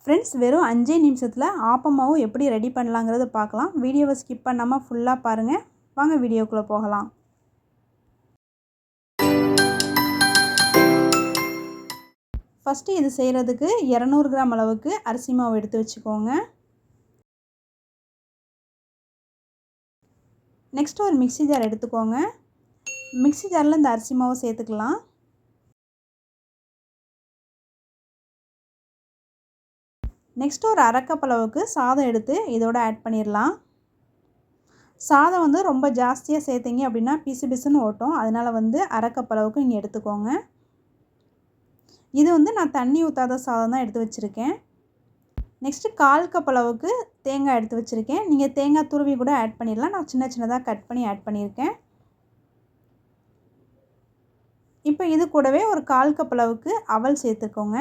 Friends, வெறும் 5 நிமிஷத்தில் ஆப்பமாவு எப்படி ரெடி பண்ணலாங்கிறத பார்க்கலாம். வீடியோவை ஸ்கிப் பண்ணாமல் ஃபுல்லாக பாருங்கள். வாங்க வீடியோக்குள்ளே போகலாம். ஃபஸ்ட்டு இது செய்கிறதுக்கு 200 கிராம் அளவுக்கு அரிசி மாவு எடுத்து வச்சுக்கோங்க. நெக்ஸ்ட்டு ஒரு மிக்ஸி ஜார் எடுத்துக்கோங்க. மிக்ஸி ஜாரில் இந்த அரிசி மாவை சேர்த்துக்கலாம். நெக்ஸ்ட்டு ஒரு அரை கப் அளவுக்கு சாதம் எடுத்து இதோட ஆட் பண்ணிடலாம். சாதம் வந்து ரொம்ப ஜாஸ்தியாக சேர்த்திங்க அப்படின்னா பிசு பிசுன்னு ஓட்டும். அதனால் அரை கப் அளவுக்கு நீங்கள் எடுத்துக்கோங்க. இது நான் தண்ணி ஊற்றாத சாதம் தான் எடுத்து வச்சுருக்கேன். நெக்ஸ்ட்டு 1/4 கப் அளவுக்கு தேங்காய் எடுத்து வச்சுருக்கேன். நீங்கள் தேங்காய் துருவி கூட ஆட் பண்ணிடலாம். நான் சின்ன சின்னதாக கட் பண்ணி ஆட் பண்ணியிருக்கேன். இப்போ இது கூடவே ஒரு 1/4 கப் அளவுக்கு அவல் சேர்த்துக்கோங்க.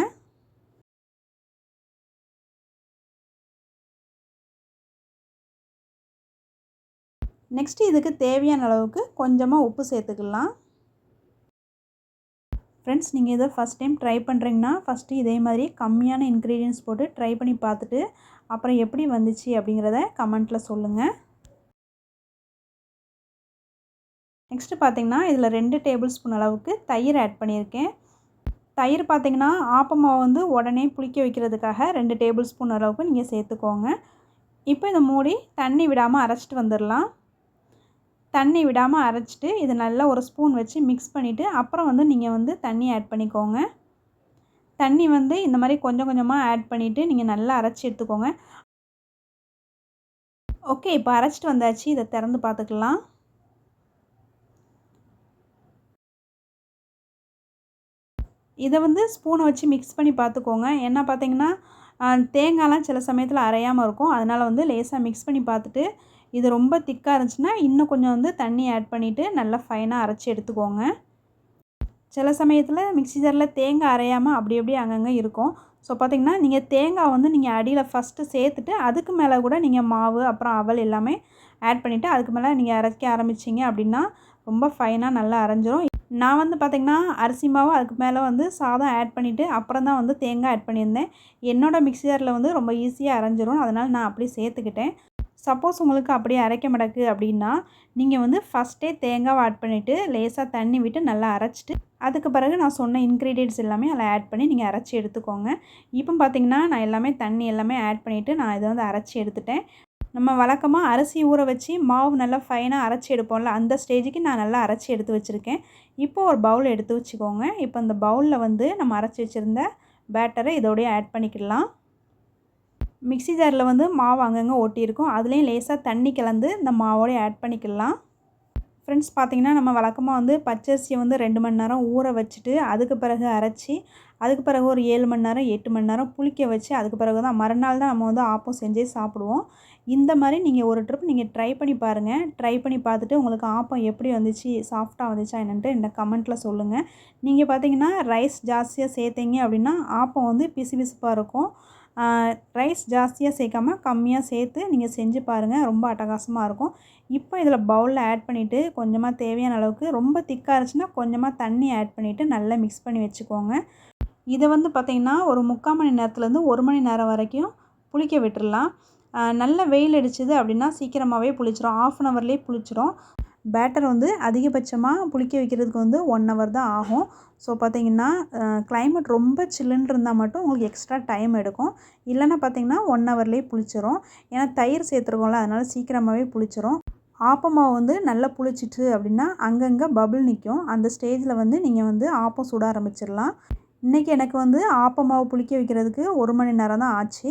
நெக்ஸ்ட்டு இதுக்கு தேவையான அளவுக்கு கொஞ்சமாக உப்பு சேர்த்துக்கலாம். ஃப்ரெண்ட்ஸ், நீங்கள் இதை ஃபஸ்ட் டைம் ட்ரை பண்ணுறீங்கன்னா ஃபஸ்ட்டு இதே மாதிரி கம்மியான இன்க்ரீடியன்ட்ஸ் போட்டு ட்ரை பண்ணி பார்த்துட்டு அப்புறம் எப்படி வந்துச்சு அப்படிங்கிறத கமெண்ட்டில் சொல்லுங்கள். நெக்ஸ்ட்டு பார்த்திங்கன்னா இதில் 2 டேபிள் ஸ்பூன் அளவுக்கு தயிர் ஆட் பண்ணியிருக்கேன். தயிர் பார்த்திங்கன்னா ஆப்பமாவை உடனே புளிக்க வைக்கிறதுக்காக 2 டேபிள் ஸ்பூன் அளவுக்கு நீங்கள் சேர்த்துக்கோங்க. இப்போ இதை மூடி தண்ணி விடாமல் அரைச்சிட்டு வந்துடலாம். தண்ணி விடாமல் அரைச்சிட்டு இது நல்லா ஒரு ஸ்பூன் வச்சு மிக்ஸ் பண்ணிவிட்டு அப்புறம் நீங்கள் தண்ணி ஆட் பண்ணிக்கோங்க. தண்ணி இந்த மாதிரி கொஞ்சம் கொஞ்சமாக ஆட் பண்ணிவிட்டு நீங்கள் நல்லா அரைச்சி எடுத்துக்கோங்க. ஓகே, இப்போ அரைச்சிட்டு வந்தாச்சு. இதை திறந்து பார்த்துக்கலாம். இதை ஸ்பூனை வச்சு மிக்ஸ் பண்ணி பார்த்துக்கோங்க. ஏன்னா பார்த்திங்கன்னா தேங்காய்லாம் சில சமயத்தில் அரையாமல் இருக்கும். அதனால் லேசாக மிக்ஸ் பண்ணி பார்த்துட்டு இது ரொம்ப திக்காக இருந்துச்சுன்னா இன்னும் கொஞ்சம் தண்ணி ஆட் பண்ணிவிட்டு நல்லா ஃபைனாக அரைச்சி எடுத்துக்கோங்க. சில சமயத்தில் மிக்ஸி ஜாரில் தேங்காய் அரையாமல் அப்படி அப்படியே அங்கங்கே இருக்கும். ஸோ பார்த்திங்கன்னா நீங்கள் தேங்காய் நீங்கள் அடியில் ஃபஸ்ட்டு சேர்த்துட்டு அதுக்கு மேலே கூட நீங்கள் மாவு அப்புறம் அவல் எல்லாமே ஆட் பண்ணிவிட்டு அதுக்கு மேலே நீங்கள் அரைக்க ஆரம்பிச்சிங்க அப்படின்னா ரொம்ப ஃபைனாக நல்லா அரைஞ்சிரும். நான் பார்த்திங்கன்னா அரிசி மாவு அதுக்கு மேலே சாதம் ஆட் பண்ணிவிட்டு அப்புறம் தான் தேங்காய் ஆட் பண்ணியிருந்தேன். என்னோடய மிக்ஸி ஜாரில் ரொம்ப ஈஸியாக அரைஞ்சிரும். அதனால் நான் அப்படியே சேர்த்துக்கிட்டேன். சப்போஸ் உங்களுக்கு அப்படியே அரைக்க மாட்டேக்கு அப்படின்னா நீங்கள் ஃபஸ்ட்டே தேங்காவை ஆட் பண்ணிவிட்டு லேசாக தண்ணி விட்டு நல்லா அரைச்சிட்டு அதுக்கு பிறகு நான் சொன்ன இன்க்ரீடியன்ட்ஸ் எல்லாமே அதில் ஆட் பண்ணி நீங்கள் அரைச்சி எடுத்துக்கோங்க. இப்போ பார்த்திங்கன்னா நான் எல்லாமே தண்ணி எல்லாமே ஆட் பண்ணிவிட்டு நான் இதை அரைச்சி எடுத்துட்டேன். நம்ம வழக்கமாக அரிசி ஊற வச்சு மாவு நல்லா ஃபைனாக அரைச்சி எடுப்போம்ல, அந்த ஸ்டேஜுக்கு நான் நல்லா அரைச்சி எடுத்து வச்சுருக்கேன். இப்போது ஒரு பவுல் எடுத்து வச்சுக்கோங்க. இப்போ இந்த பவுலில் நம்ம அரைச்சி வச்சுருந்த பேட்டரை இதோடய ஆட் பண்ணிக்கலாம். மிக்ஸி ஜாரில் மாவு அங்கங்கே ஒட்டியிருக்கும். அதுலேயும் லேசாக தண்ணி கலந்து இந்த மாவோடய ஆட் பண்ணிக்கலாம். ஃப்ரெண்ட்ஸ், பார்த்திங்கன்னா நம்ம வழக்கமாக பச்சரிசியை 2 மணி நேரம் ஊற வச்சுட்டு அதுக்கு பிறகு அரைச்சி அதுக்கு பிறகு ஒரு 7 மணி நேரம் 8 மணி நேரம் புளிக்க வச்சு அதுக்கு பிறகு தான் மறுநாள் தான் நம்ம ஆப்பம் செஞ்சே சாப்பிடுவோம். இந்த மாதிரி நீங்கள் ஒரு ட்ரிப் நீங்கள் ட்ரை பண்ணி பாருங்கள். ட்ரை பண்ணி பார்த்துட்டு உங்களுக்கு ஆப்பம் எப்படி வந்துச்சு, சாஃப்டாக வந்துச்சா என்னன்ட்டு இந்த கமெண்ட்டில் சொல்லுங்கள். நீங்கள் பார்த்திங்கன்னா ரைஸ் ஜாஸ்தியாக சேர்த்திங்க அப்படின்னா ஆப்பம் பிசு பிசுப்பாக இருக்கும். ரைஸ் ஜாஸ்தியாக சேர்க்காமல் கம்மியாக சேர்த்து நீங்கள் செஞ்சு பாருங்கள். ரொம்ப அட்டகாசமாக இருக்கும். இப்போ இதில் பவுலில் ஆட் பண்ணிவிட்டு கொஞ்சமாக தேவையான அளவுக்கு, ரொம்ப திக்காக இருந்துச்சுன்னா கொஞ்சமாக தண்ணி ஆட் பண்ணிவிட்டு நல்லா மிக்ஸ் பண்ணி வச்சுக்கோங்க. இதை பார்த்திங்கன்னா ஒரு 3/4 மணி நேரத்துலேருந்து 1 மணி நேரம் வரைக்கும் புளிக்க விட்டுடலாம். நல்ல வெயில் அடிச்சுது அப்படின்னா சீக்கிரமாகவே புளிச்சிடும். 1/2 அன் ஹவர்லேயே புளிச்சிடும். பேட்டர் அதிகபட்சமாக புளிக்க வைக்கிறதுக்கு 1 ஹவர் தான் ஆகும். ஸோ பார்த்திங்கன்னா கிளைமேட் ரொம்ப சில்லுன்னு இருந்தால் மட்டும் உங்களுக்கு எக்ஸ்ட்ரா டைம் எடுக்கும். இல்லைன்னா பார்த்திங்கன்னா 1 ஹவர்லேயே புளிச்சிரும். ஏன்னா தயிர் சேர்த்துருக்கோம்ல, அதனால் சீக்கிரமாகவே புளிச்சிரும். ஆப்பமாவு நல்லா புளிச்சிட்டு அப்படின்னா அங்கங்கே பபுள் நிற்கும். அந்த ஸ்டேஜில் நீங்கள் ஆப்பம் சுட ஆரம்பிச்சிடலாம். இன்றைக்கி எனக்கு ஆப்பமாவு புளிக்க வைக்கிறதுக்கு 1 மணி நேரம் தான் ஆச்சு.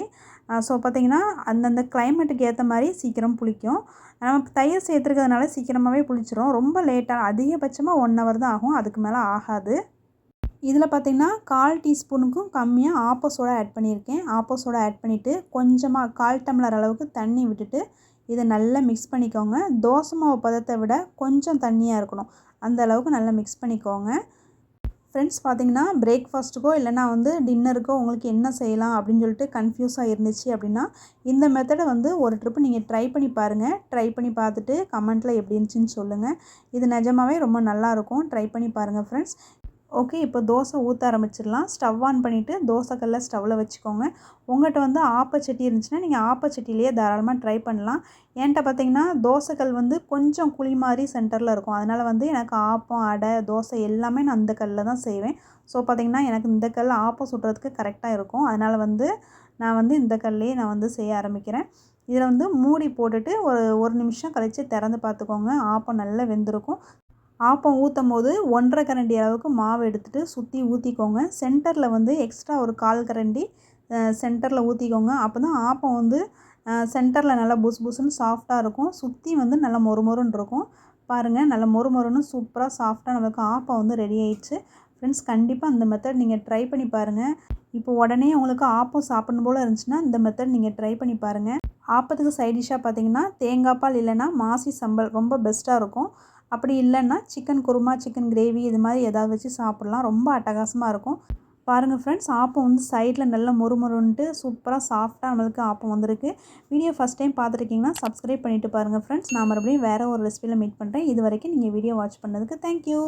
ஸோ பார்த்திங்கன்னா அந்தந்த கிளைமேட்டுக்கு ஏற்ற மாதிரி சீக்கிரம் புளிக்கும். நம்ம தயிர் சேர்த்துருக்கிறதுனால சீக்கிரமாகவே புளிச்சிரும். ரொம்ப லேட்டாக அதிகபட்சமாக 1 ஹவர் தான் ஆகும். அதுக்கு மேலே ஆகாது. இதில் பார்த்திங்கன்னா 1/4 டீஸ்பூனுக்கும் கம்மியாக ஆப்ப சோடா ஆட் பண்ணியிருக்கேன். ஆப்ப சோடா ஆட் பண்ணிவிட்டு கொஞ்சமாக 1/4 டம்ளர் அளவுக்கு தண்ணி விட்டுட்டு இதை நல்லா மிக்ஸ் பண்ணிக்கோங்க. தோசை மாவு பதத்தை விட கொஞ்சம் தண்ணியாக இருக்கணும். அந்த அளவுக்கு நல்லா மிக்ஸ் பண்ணிக்கோங்க. ஃப்ரெண்ட்ஸ், பார்த்திங்கன்னா பிரேக்ஃபாஸ்ட்டுக்கோ இல்லைனா டின்னருக்கோ உங்களுக்கு என்ன செய்யலாம் அப்படின்னு சொல்லிட்டு கன்ஃபியூஸாக இருந்துச்சு அப்படின்னா இந்த மெத்தடை ஒரு ட்ரிப்பு நீங்கள் ட்ரை பண்ணி பாருங்கள். ட்ரை பண்ணி பார்த்துட்டு கமெண்ட்டில் எப்படி இருந்துச்சுன்னு சொல்லுங்கள். இது நிஜமாகவே ரொம்ப நல்லாயிருக்கும். ட்ரை பண்ணி பாருங்கள் ஃப்ரெண்ட்ஸ். ஓகே, இப்போ தோசை ஊற்ற ஆரம்பிச்சிடலாம். ஸ்டவ் ஆன் பண்ணிவிட்டு தோசைக்கல்லை ஸ்டவ்வில் வச்சுக்கோங்க. உங்கள்கிட்ட வந்து ஆப்பச்சட்டி இருந்துச்சுன்னா நீங்கள் ஆப்பச்சட்டிலேயே தாராளமாக ட்ரை பண்ணலாம். என்கிட்ட பார்த்தீங்கன்னா தோசைக்கல் வந்து கொஞ்சம் குழி மாதிரி சென்டரில் இருக்கும். அதனால் வந்து எனக்கு ஆப்பம், அடை, தோசை எல்லாமே நான் இந்த கல்லில் தான் செய்வேன். ஸோ பார்த்திங்கன்னா எனக்கு இந்த கல் ஆப்பம் சுடுறதுக்கு கரெக்டாக இருக்கும். அதனால் வந்து நான் வந்து இந்த கல்லையே நான் வந்து செய்ய ஆரம்பிக்கிறேன். இதில் வந்து மூடி போட்டுட்டு ஒரு நிமிஷம் கழித்து திறந்து பார்த்துக்கோங்க. ஆப்பம் நல்லா வெந்திருக்கும். ஆப்பம் ஊற்றும்போது 1½ கரண்டி அளவுக்கு மாவு எடுத்துகிட்டு சுற்றி ஊற்றிக்கோங்க. சென்டரில் வந்து எக்ஸ்ட்ரா ஒரு 1/4 கரண்டி சென்டரில் ஊற்றிக்கோங்க. அப்போ தான் ஆப்பம் வந்து சென்டரில் நல்லா புஸ் புஸ்ன்னு சாஃப்டாக இருக்கும். சுற்றி வந்து நல்லா மொறுமொறுன்னு இருக்கும். பாருங்கள், நல்லா மொறுமொறுன்னு சூப்பராக சாஃப்டாக நம்மளுக்கு ஆப்பம் வந்து ரெடி ஆயிடுச்சு. ஃப்ரெண்ட்ஸ், கண்டிப்பாக இந்த மெத்தட் நீங்கள் ட்ரை பண்ணி பாருங்கள். இப்போ உடனே உங்களுக்கு ஆப்பம் சாப்பிடணும் போல் இருந்துச்சுன்னா இந்த மெத்தட் நீங்கள் ட்ரை பண்ணி பாருங்கள். ஆப்பத்துக்கு சைட் டிஷ்ஷாக பார்த்தீங்கன்னா தேங்காய் பால் இல்லைன்னா மாசி சம்பல் ரொம்ப பெஸ்ட்டாக இருக்கும். அப்படி இல்லைன்னா சிக்கன் குருமா, சிக்கன் கிரேவி இது மாதிரி எதாவது வச்சு சாப்பிட்லாம். ரொம்ப அட்டகாசமாக இருக்கும். பாருங்கள் ஃப்ரெண்ட்ஸ், ஆப்பம் வந்து சைடில் நல்லா மொறுமொறுன்ட்டு சூப்பராக சாஃப்டாக நம்மளுக்கு ஆப்பம் வந்திருக்கு. வீடியோ ஃபஸ்ட் டைம் பார்த்துருக்கீங்கன்னா சப்ஸ்கிரைப் பண்ணிவிட்டு பாருங்கள் ஃப்ரெண்ட்ஸ். நான் மறுபடியும் வேறு ஒரு ரெசிபியில் மீட் பண்ணுறேன். இது வரைக்கும் நீங்கள் வீடியோ வாட்ச் பண்ணதுக்கு தேங்க்யூ.